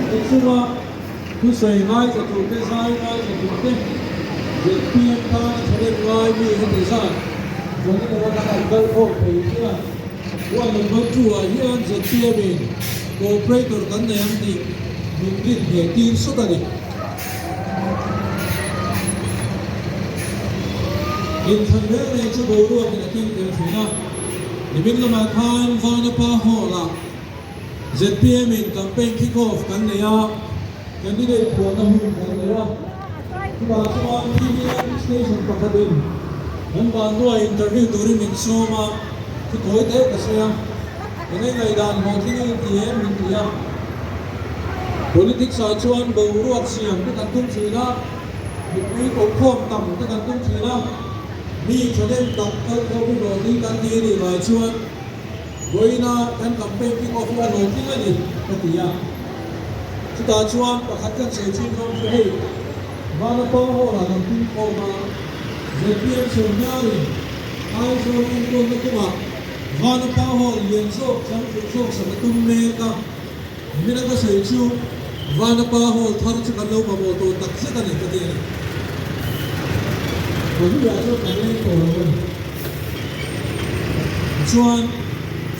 Exuma tu sei ngai cho tu te sai ngai cho tu te je pm ta thare ngai mi he te sa cho ni wa ka gal ko pe ya wa no no tu a hian je pm operator kan ne am ti min rit he tin so ta ni in than ve ne chu bo ru a ki tin te thina ni bin la ma khan va na pa ho la ZPM in campaign kick-off kan ne ya candidate ko na hu kan ne ya ba chuan TV station pakadin an ban do interview during in soma ki thoi te ka se ya ne ngai dan mo thi ni ti em ni ya politics a chuan bo ruak siam te kan tum chi na mi ko khom tam te kan tum chi na mi choden tak kal ko ro ni kan ti ni la chuan goina kan campaign kick-off wa no ti ni ka ti ya kita chuan pakhat kan se chin rom se hei bana pa ho la nam tin ko ma ZPM se nyari ai so in ko na kuma bana pa ho lien so chang chu so sa tum me ka mina ka se chu bana pa ho thar chu kan lo ma mo to tak se ka ni ka ti ni ko ni ya so ka le ko ro chuan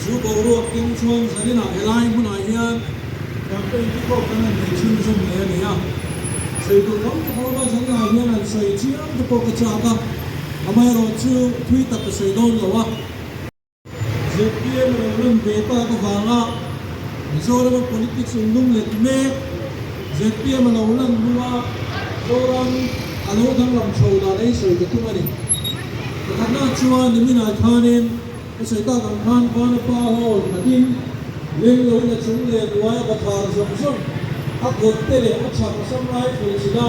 chu bo ro king chuan zarina helai mun a hian campaign kick-off kan ne chin zum le ne ya sei tu lam ko ba sang na hian an sei chiam to ko cha ka amai ro chu thui tak ka sei don lo wa ZPM ro rum ve ta ka wanga mizoram politics undum le me ZPM lo lan ruwa soram alo dang lam chho da nei sei ka tu mani ka na chuan ni mina thanin sei ta kan khan ban pa ho natin leng lo na chung le duai ka thar som som a got te le a cha ka sam lai phul sina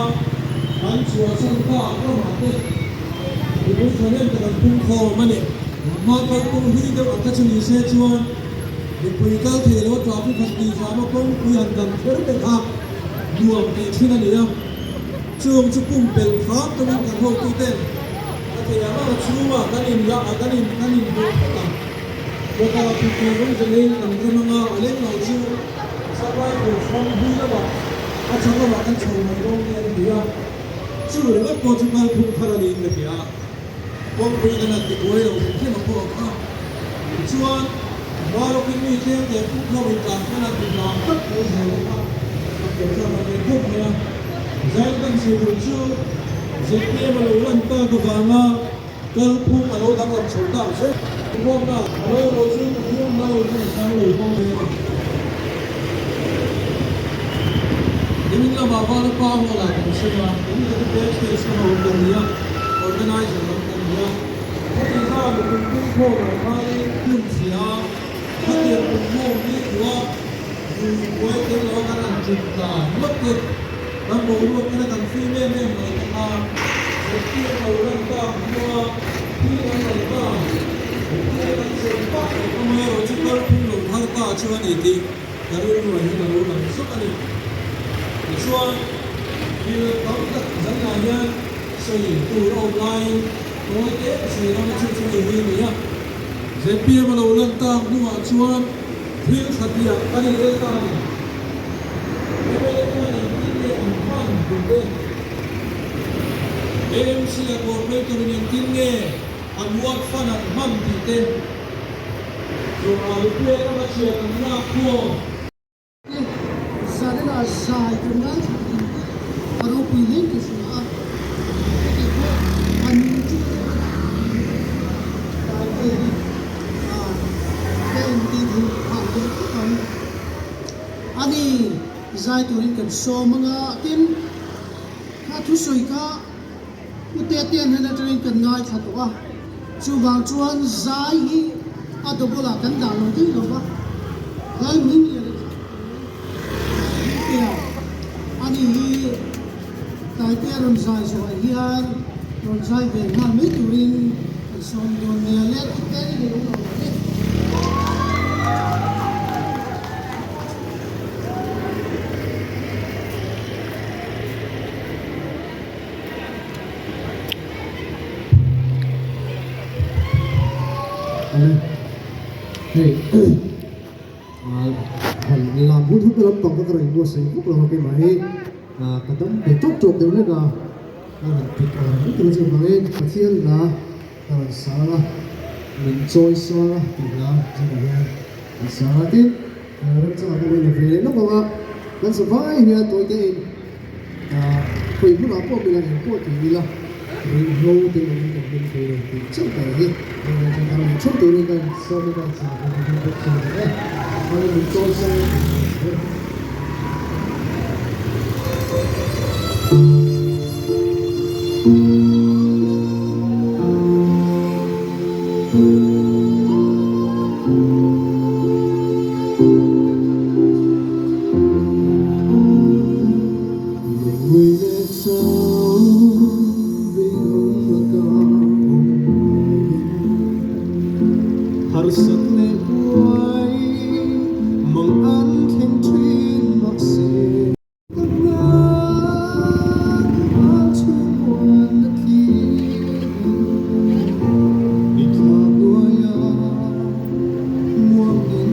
an chua san ka ka ma te bu chonen ka pum kho mane ma ka ku hi de ka chuni se chuan de pui ka the lo traffic khan ti sa ma kong ku yan dam ther te kha nuam te thina ni ya chung chu pum pel kha to min ka ho ti te a te ya ma chu ma kan in ya kan in do ta Kota Putih Jenin dan Remanga Aleng Lauju sampai ke Fongbu laba acara makan cuma dong yang dia suruh lep Portugal pun karani ini dia Fongbu dengan nanti gue yang mungkin aku apa cuman baru ini saya dia pun kau minta nanti nampak kau saya kerja mereka ya saya kan sebuju jadi melawan tak kebangga kalau pun kalau dalam cerita saya Hôm nào, lâu rồi chứ, hôm nào rồi sang lời con về. Mình là bà nó qua hoa là cũng sẽ là cũng là cái best case mà đồng ý, organizer đồng ý. Thế thì ra một cái cũng khô là hai cùng gì à, cái tiền cũng khô đi của, dù với cái nó cái làm chụp cả mất tiền, đang bố luôn cái thằng phim em nói là cái tiền đầu năm ta mua, khi năm đầu ta Kamay ro chukar phulu har ka chuan iti garul ro hi garul lam so ani chuan bil kam tak jan na hian sei tu online ko te sei ro chu chu hi ni ya ZPM lo lan ta nuwa chuan thil khatia ani el ta ni ele ko ni ti an pan bu de AMC a corporator ni tin nge an wat fan an man ti te so al pe ka che an na ko Sada na sai kunga aro pilin kisna ke ko anju ta ke ke ndi ha ke kan ani zai turin kan so manga tin ha thu soi ka ute ten hena turin kan ngai khatwa chu bang chuan zai hi adobola kan da lo tin lo ba lai min ya ani hi tai te ron zai so hian ron zai ve na mi turin som don ne le te ni lo lo Hey, làm hút hút lắm còn có người mua sấy phúc là cái máy cái tấm để chốt đều lên là thịt hút cái gì mà lên cái thiên là sao là mình trôi sao là thì là gì mà sao là tiếp rất là cái này về lúc mà lần sau phải hiện tôi cái quỷ bút nào cũng bị là những cái gì là mình ngô thì mình cần mình phải thì chắc phải đi mình chúng ta mình chốt từ đây cần sau đây cần sao mình được sao đấy mà mình trôi sao harus sakle buai mengan keng twin maksud kenal aku wanaki ika buaya muangin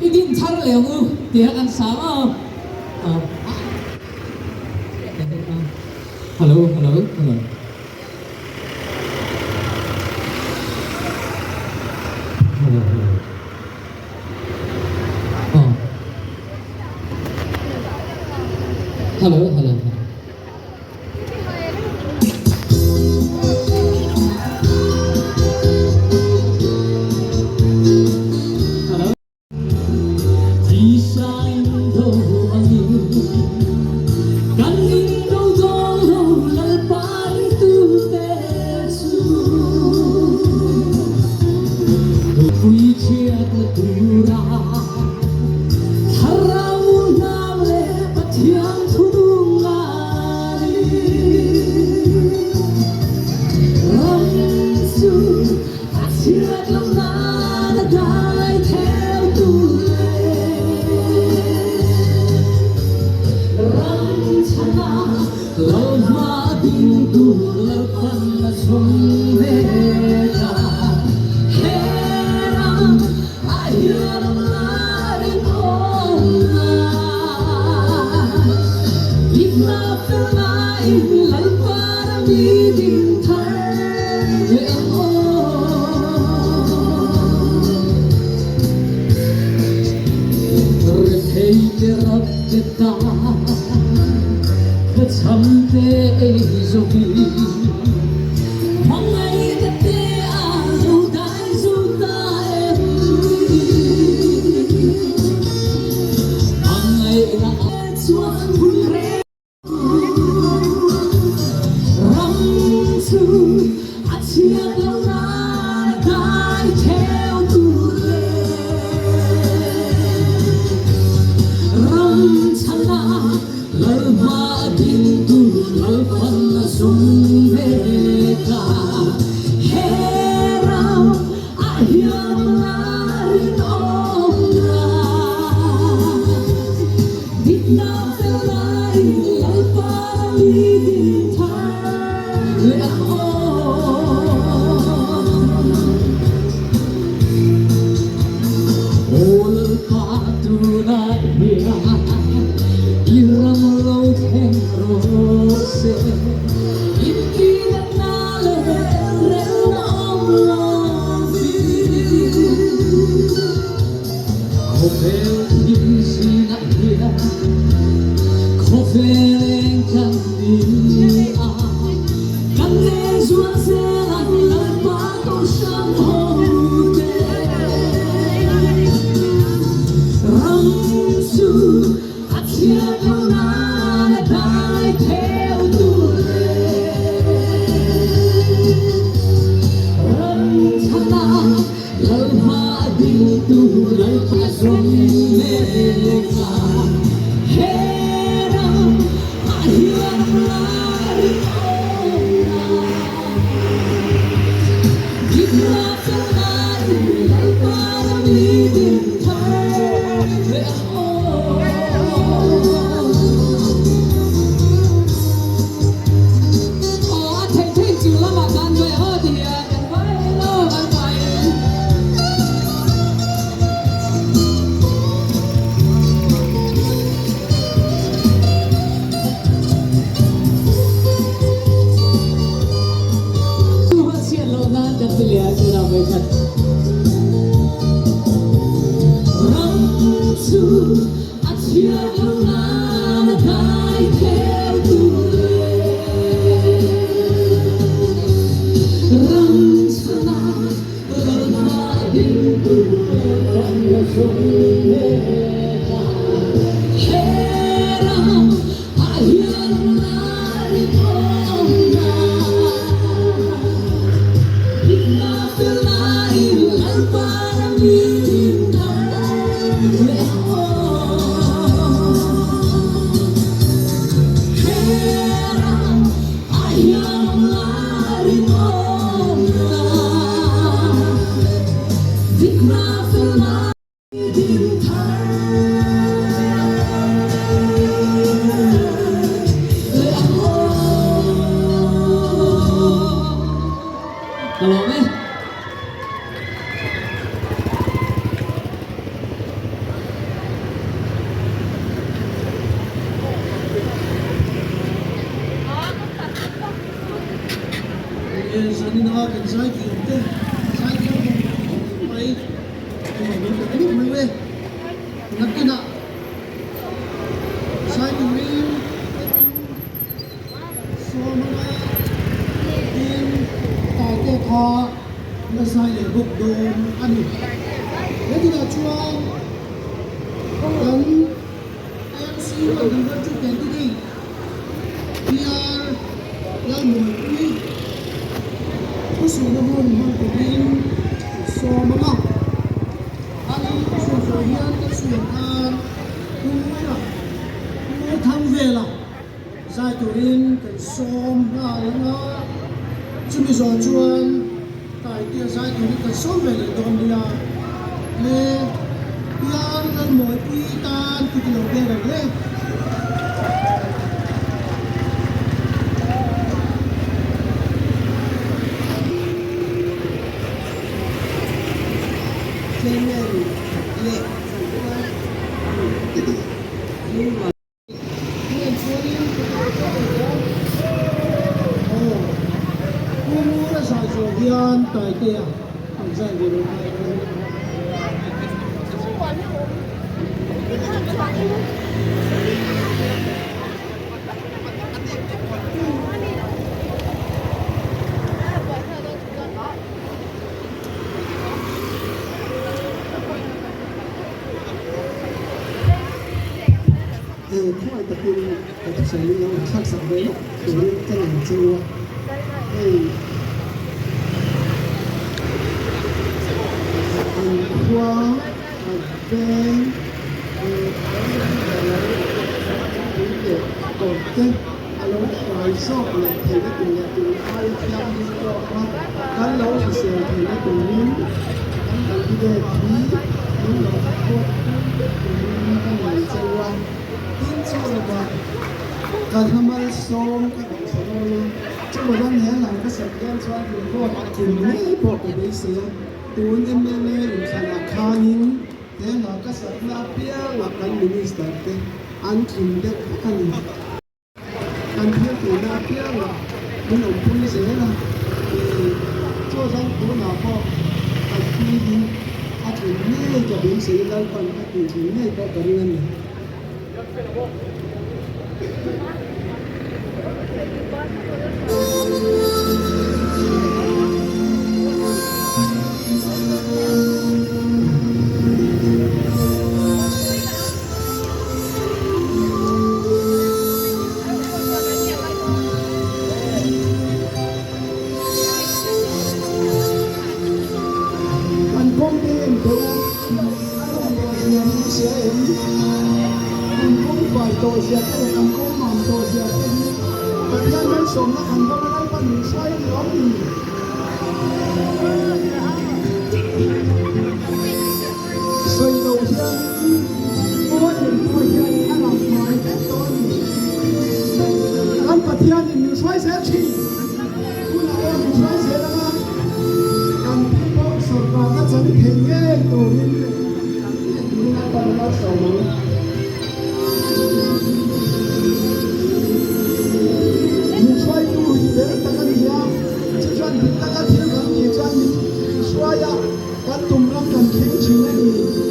이긴 차를 영어 대학한 사람 hello Hãy subscribe cho kênh Ghiền Mì Gõ để không bỏ lỡ te rap te ta ka cham te ei zo bi mong ai te te a zo ta em mong ai na a chuan hun re ram su a chia lo na dai theo tu le ram chana lal ma din tu lal khan na sum ve ka he ram a hiam na ri om na dit na fe lai lal pa mi din tha le o ol pa tu na hiya liram lo theng ro se in ki na le re na om la fi ko fe ni si na hiya ko fe kan ni a kan le zua se la pa ko sham ho te ram su a chia lo na dai theo tu le ram chana lo ma din tu lo pa som me ka he ram a hiam la ri om na dit na fe lai lai pa mi din tha le o thầy thầy chịu lắm mà gan về hơn thì cần phải lo gan phải hoa xiên lo gan đặt về liền cho nào về thật ram su a chia lo gan dai theo tu le ram chana lo ma din tu kan la sum me ka he ram a hiam na ri om na dit na fe lai lal pa mi din ta le o he ram a hiam na ri om na dit na fe lai din tha le oตลกไหม sani na kan sai ki te sai ki mai ko mo ko ni mai we nakina sai ki ri so ma in ta te kha na sai le buk don ani le ti na chuang kan MC wa number 2 candidate PR yang mungkin kusu namun mangkurin so mga ani so yan kasuyan kumara mo thamvela zai turin kan som na nga chumi zo chuan tai tia zai turin kan som ve le dom dia le yan kan moi pi tan tu ki lo be le Yan tai tia ang zai ge ro khoai tập trung tập sự nó khác sắc đấy thì cái này chưa qua bên còn cái alo ngoài shop là thì cái tiền nhà tiền ai theo đi qua cái lâu thì sẽ thì nó cũng miếng cái đi về thì những lo có cái này sẽ qua tin cho làการทำอะไรซ้อมก็ต้องซ้อมจะมาดังนี้หลังก็สัญญาณชวนถึงพวกถึงไม่บอกกับเสียตัวนี้แม่แม่อยู่ขนาดคานิงแต่หลังก็สัญญาเปียหลักกันมินิสเตอร์เตอันถึงเด็กอันอันเพื่อนตัวนาเปียหลักมันอมพูดเสียละช่วยทั้งตัวนาพ่ออันที่ดีอันถึงแม่จะเป็นเสียแล้วคนอันถึงแม่ก็กระเรื่อง มันคงเดินเถอะยังเสียเองมันคงปล่อยตัวเสียเองมันคงมองตัวเสียเองแต่ยังไม่สมนะอันก็ไม่ได้ปันใช้ร้องดีใส่ตัวเสียตัวเองตัวใหญ่ขนาดไหนแต่ต้นอันปะเทียนอยู่ใช้เสียทีคุณเอาอยู่ใช้เสียแล้วนะกันที่พวกสดมาก็จะเห็นแง่ตัวนี้นี่นะตอนเราสองอยู่ช่วยดูอีเวนต์ตะกันยาจะช่วยดูตะกันเที่ยวกันอีจันช่วยอ่ะกันตุ่มรักกันเข่งชิงนี่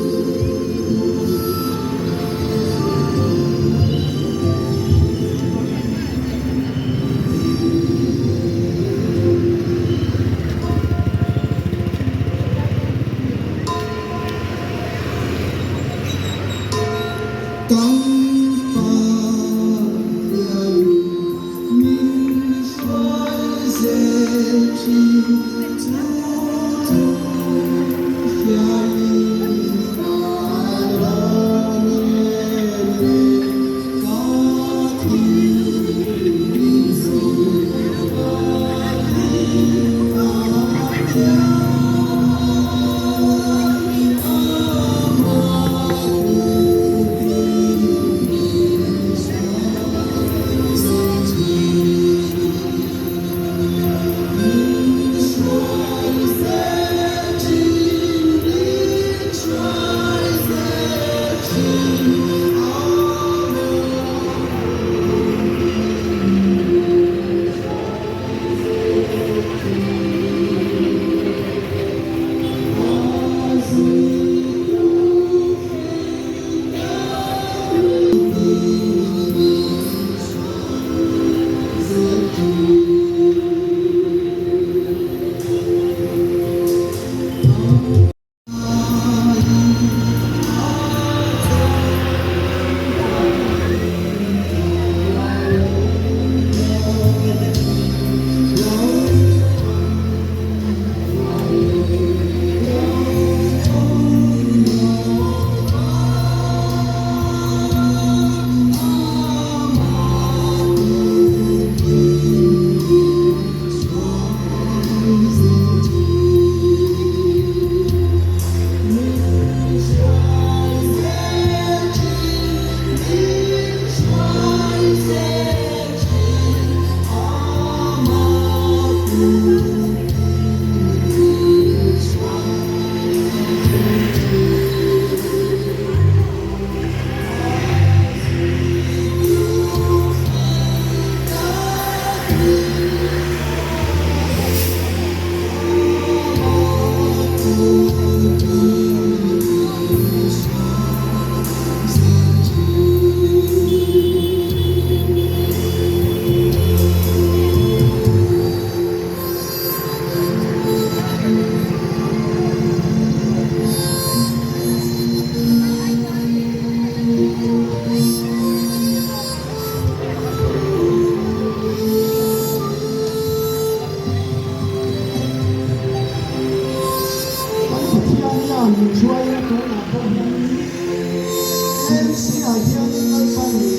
sem se a hian ngai pani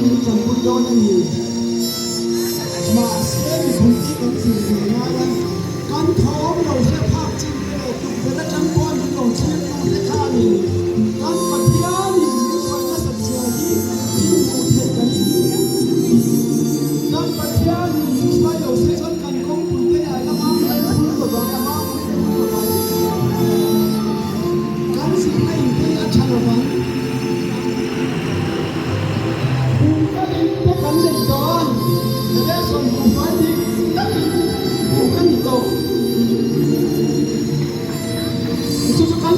ni kan pun do na ni ma se mi pun ti kan si na yan kan thom lo se phak chin le tu ke na chang pon ni lo chen tu le kha ni kan pathia ni ni choi na sa sia hi ni mu the kan kan pathia ni ni choi lo se chan kan kong pun te ai na ma ai pun lo ba na ma kan si ai te a chang lo ba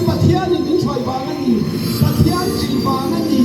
Pathian in choi ba ngani pathian chi ba ngani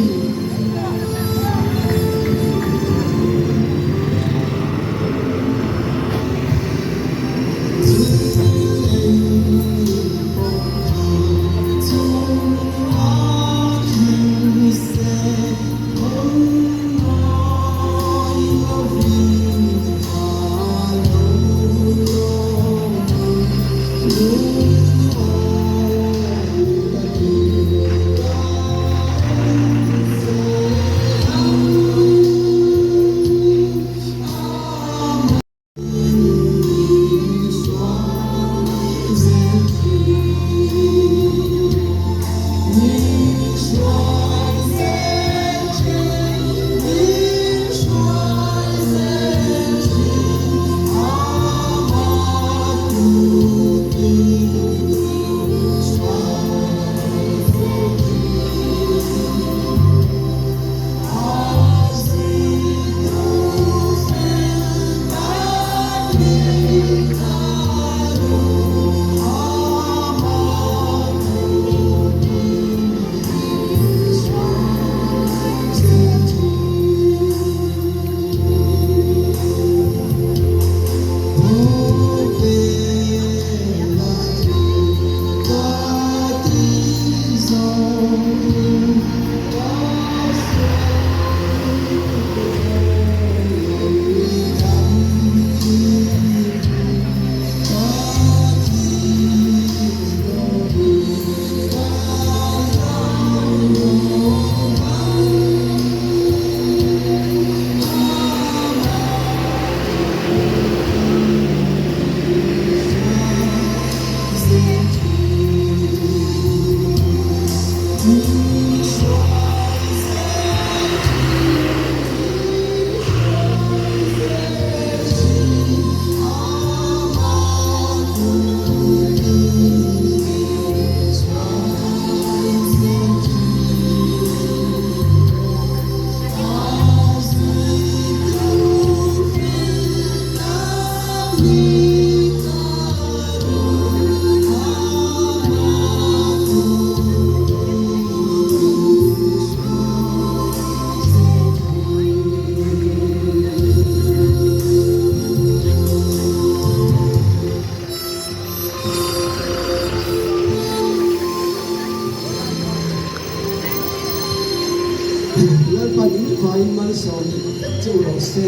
Lai pa ni vai man so ni chu lo se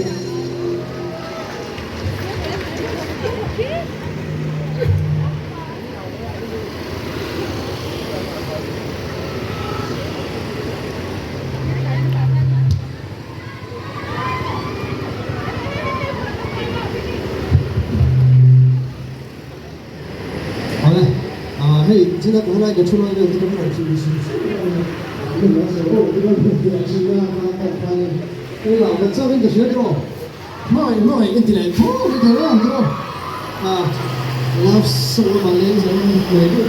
好嘞，嘿，今天回来给出了这个这个面试是。这个时候，这个表示啊，他这老的这边的学生，卖一点，这个样子啊，那什么嘛，连什么每个月。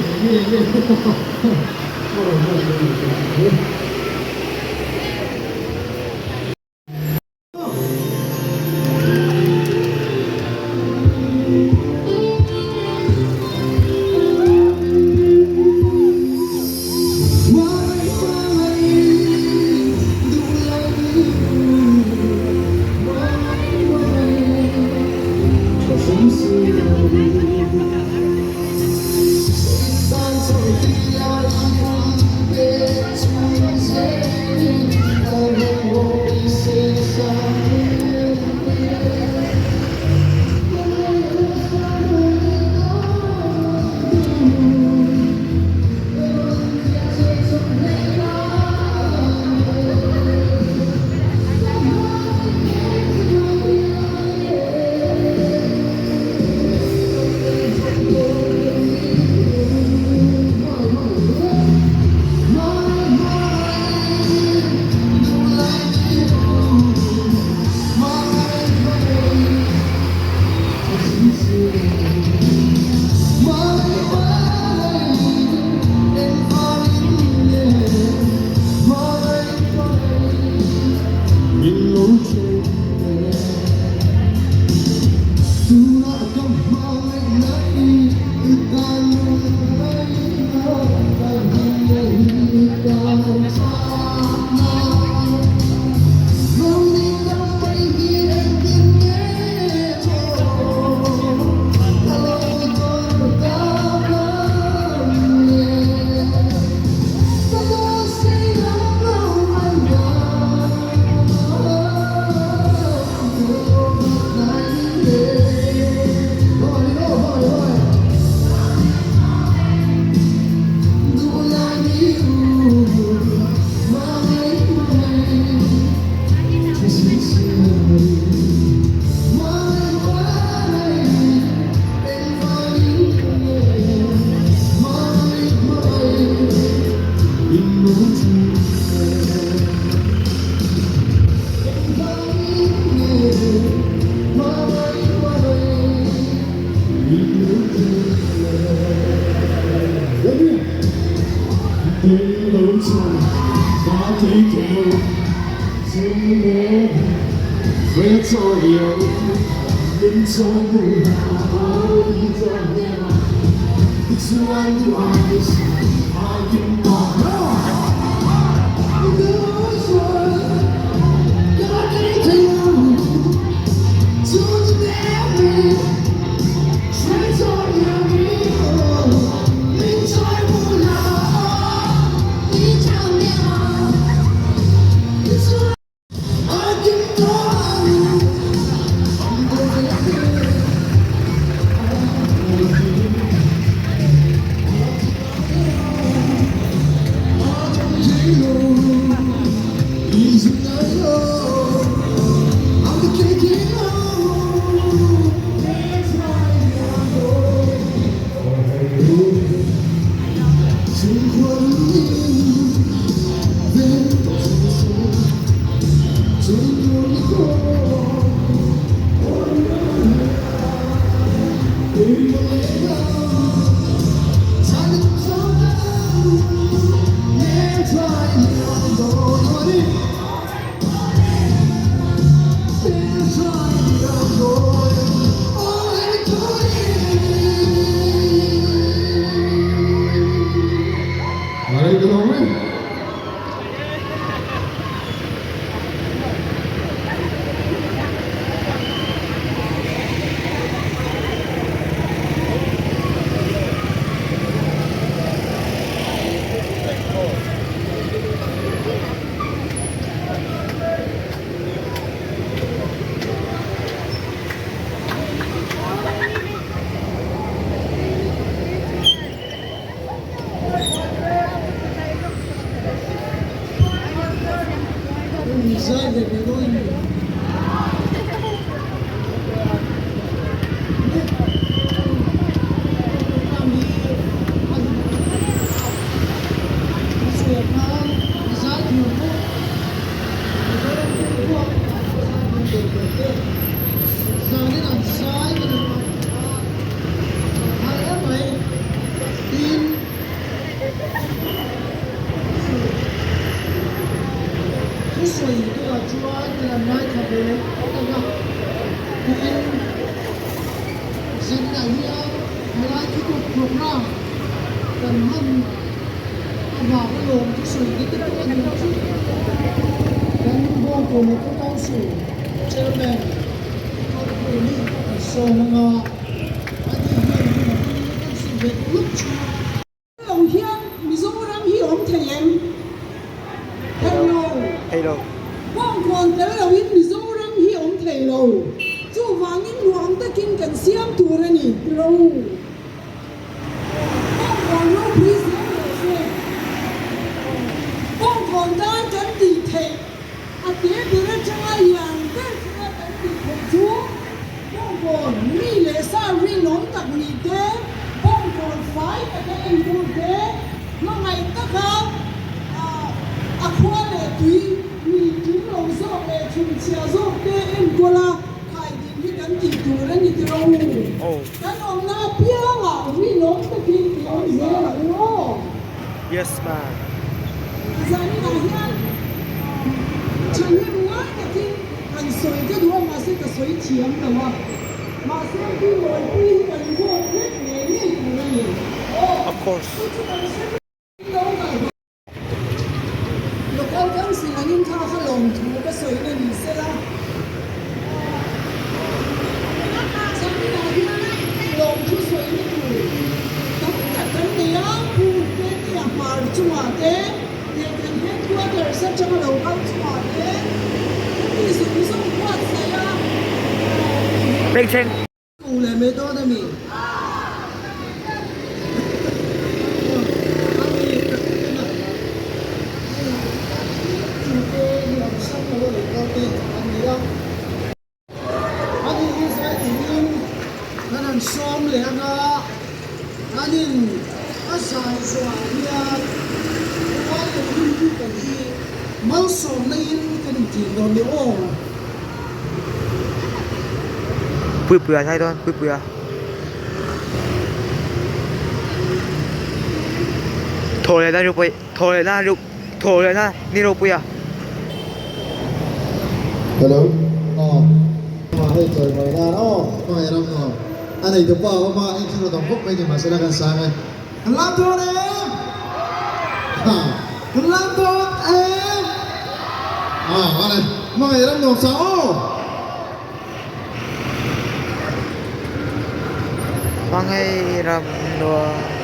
Yes, ma'am. Of course. Local council ang yung kakalong tumo ka so ina ni sila. Sabi na long tu so ina tu. Tapos niya pupunta niya marchumate. Niya kan headquarters sa mga local tumate. Isu kuat saya. Pekcheng. Kung leme to na mi. Som le nga anin asal so ya ko mal som na in kan tin don de o Puya thay thôi, puya. Thổi lên na puya, thổi lên na, ni puya. Hello. Ma hai chơi ngoài ra đó, ngoài ra đó. Anh ấy được bảo mà anh chưa đồng phúc bây giờ mà sẽ làกันsáng này. Anh làm thôi em. Anh làm thôi em. Anh này, ngoài ra nó sao? Panghiram doa.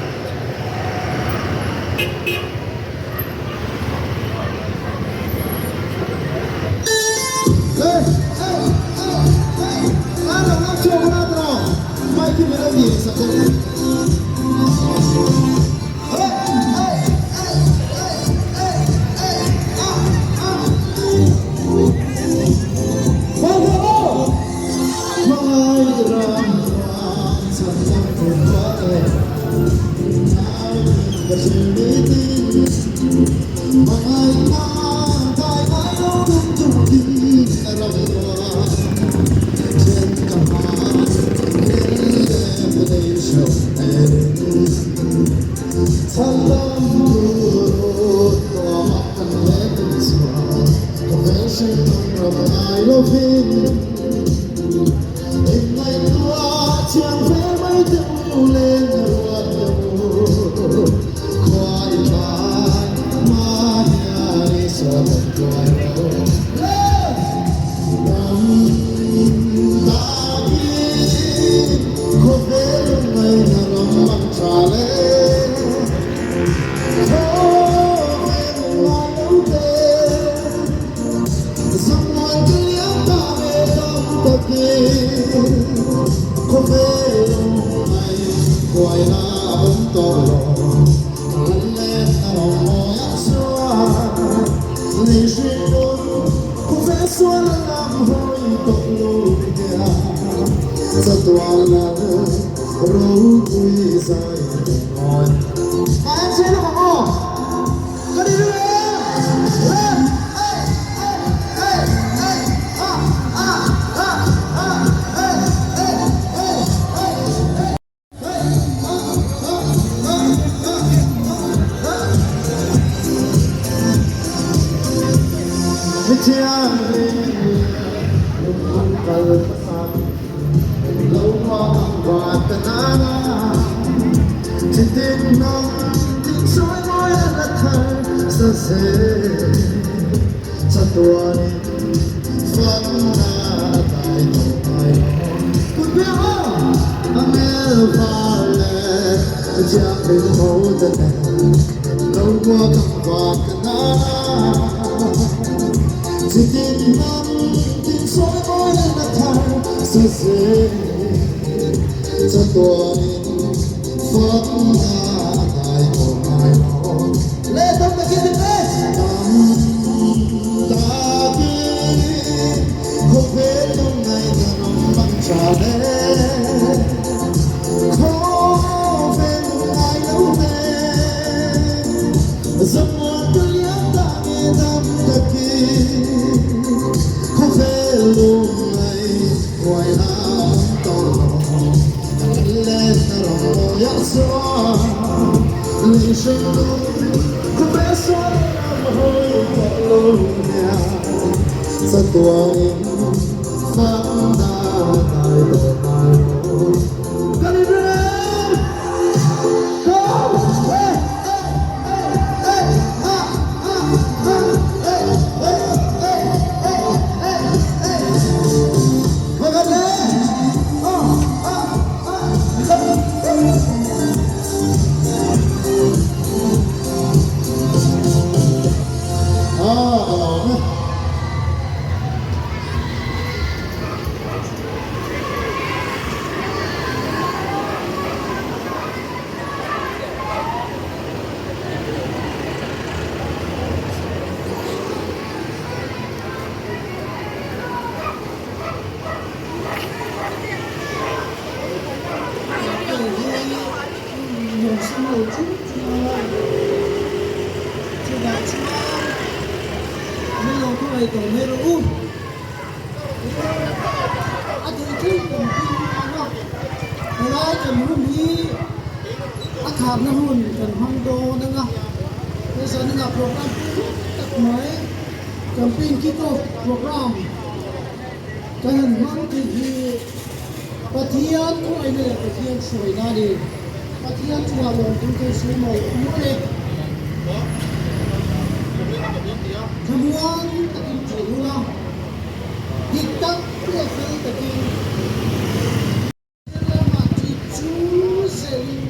vậy còn mấy rồi u anh thấy chứ còn kinh anh không ngày nay cần luôn đi anh khám nó luôn cần hoang đô nữa nga bây giờ nó gặp program tập mới campaign kickoff program cái hình hoang thì Pathian ko ay nila Pathian suway na din Pathian suwa lang kung kayo sumay umulit kamuan takin kayo lang higtak PFL takin sila matichu seli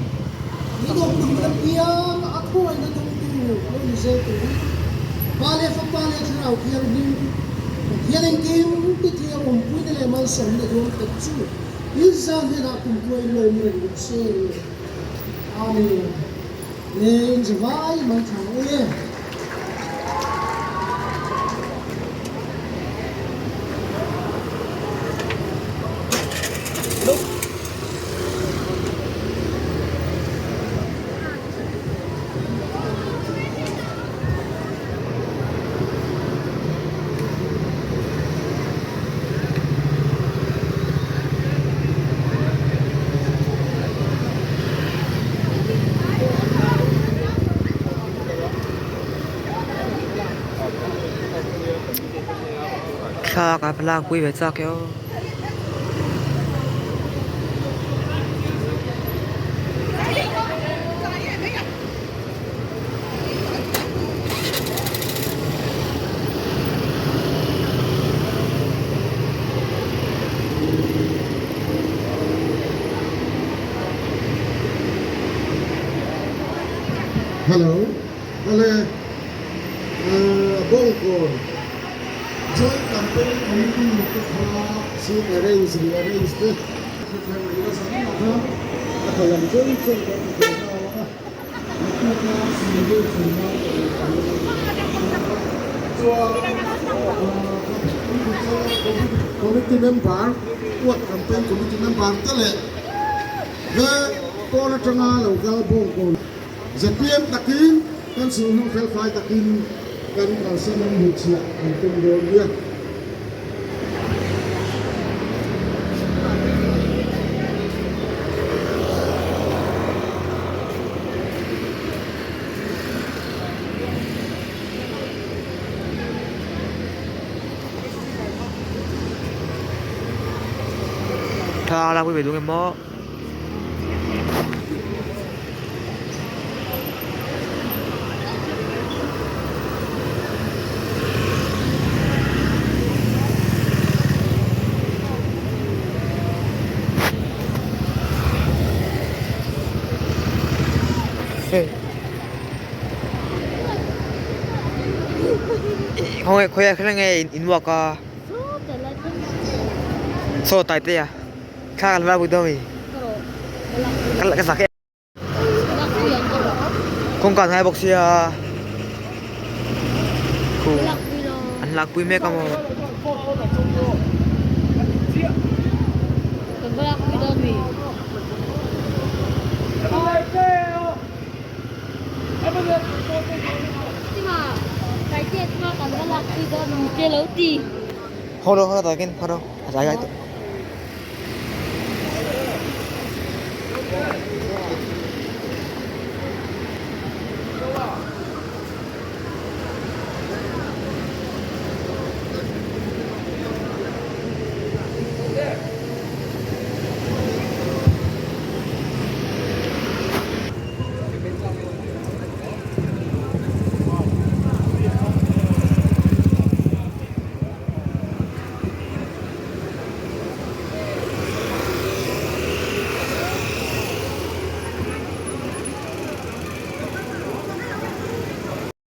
nidok ng lapiya ako ay natungturo no niseto pale fa pale traw kaya rin kaya rin kim titiya umpuy nila man sa nila doon tatsu Insan nila kung kuway lo mo rin kasi Amen. Nên vai mang thẳng ơi. Sa ka pala kui về sa kêu Hello, hello, Bongkor. Joint campaign committee should rearrange this. Committee member, what campaign committee member tele. The corner tanga local Bongkor. ZPM takin kan sunong felfai takin kan kalsa ng mutsia ang tungkol dia. Thà là quý vị đúng em mó không khỏe khá nghe in work à so tại thế à khá là vui đâu cái sakit không cần hai box ya anh lạc quý mẹ kamu không đâu tại cái không đâu giải giải